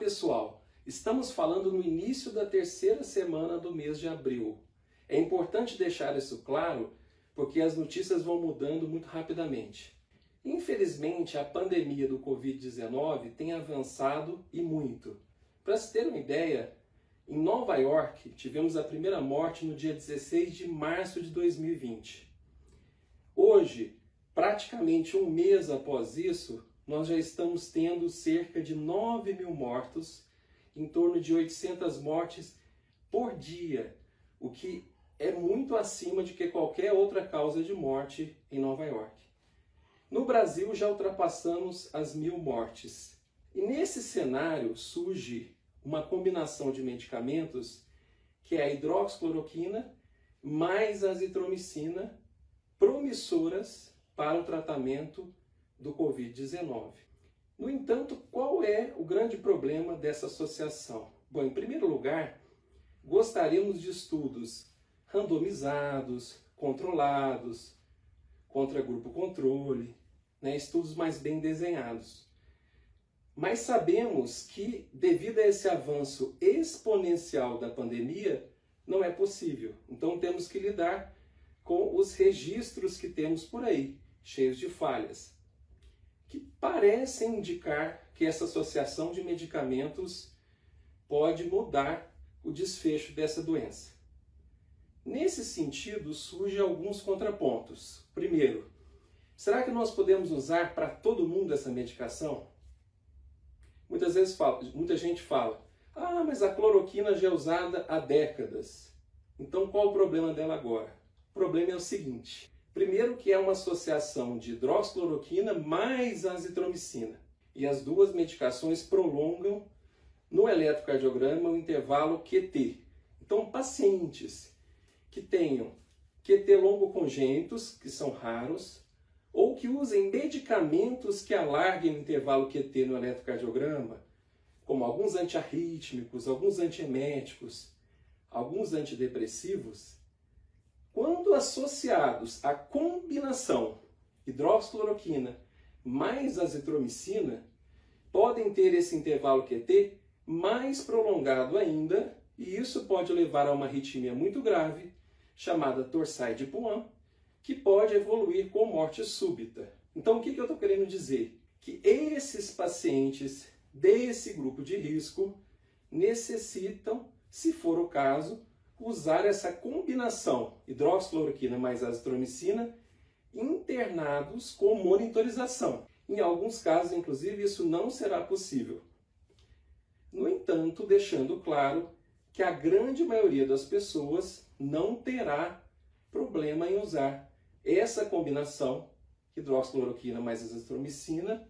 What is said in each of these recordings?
pessoal, estamos falando no início da terceira semana do mês de abril. É importante deixar isso claro porque as notícias vão mudando muito rapidamente. Infelizmente, a pandemia do Covid-19 tem avançado e muito. Para se ter uma ideia, em Nova York tivemos a primeira morte no dia 16 de março de 2020. Hoje, praticamente um mês após isso, nós já estamos tendo cerca de 9.000 mortos, em torno de 800 mortes por dia, o que é muito acima de que qualquer outra causa de morte em Nova York. No Brasil já ultrapassamos as 1.000 mortes. E nesse cenário surge uma combinação de medicamentos que é a hidroxicloroquina mais a azitromicina, promissoras para o tratamento do Covid-19. No entanto, qual é o grande problema dessa associação? Bom, em primeiro lugar, gostaríamos de estudos randomizados, controlados, contra grupo controle, estudos mais bem desenhados. Mas sabemos que, devido a esse avanço exponencial da pandemia, não é possível. Então temos que lidar com os registros que temos por aí, cheios de falhas, que parecem indicar que essa associação de medicamentos pode mudar o desfecho dessa doença. Nesse sentido, surgem alguns contrapontos. Primeiro, será que nós podemos usar para todo mundo essa medicação? Muita gente fala, mas a cloroquina já é usada há décadas. Então qual o problema dela agora? O problema é o seguinte. Primeiro que é uma associação de hidroxicloroquina mais azitromicina. E as duas medicações prolongam no eletrocardiograma o intervalo QT. Então pacientes que tenham QT longo congênitos, que são raros, ou que usem medicamentos que alarguem o intervalo QT no eletrocardiograma, como alguns antiarrítmicos, alguns antieméticos, alguns antidepressivos, quando associados à combinação hidroxicloroquina mais azitromicina, podem ter esse intervalo QT mais prolongado ainda, e isso pode levar a uma arritmia muito grave, chamada Torsades de Pointes, que pode evoluir com morte súbita. Então, o que eu estou querendo dizer? Que esses pacientes desse grupo de risco necessitam, se for o caso, usar essa combinação hidroxicloroquina mais azitromicina internados com monitorização. Em alguns casos, inclusive, isso não será possível. No entanto, deixando claro que a grande maioria das pessoas não terá problema em usar essa combinação hidroxicloroquina mais azitromicina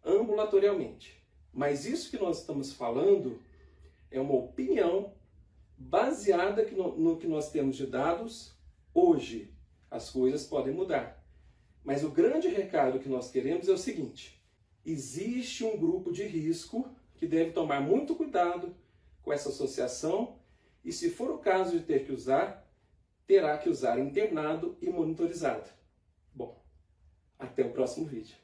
ambulatorialmente. Mas isso que nós estamos falando é uma opinião baseada no que nós temos de dados hoje. As coisas podem mudar. Mas o grande recado que nós queremos é o seguinte: existe um grupo de risco que deve tomar muito cuidado com essa associação e, se for o caso de ter que usar, terá que usar internado e monitorizado. Bom, até o próximo vídeo.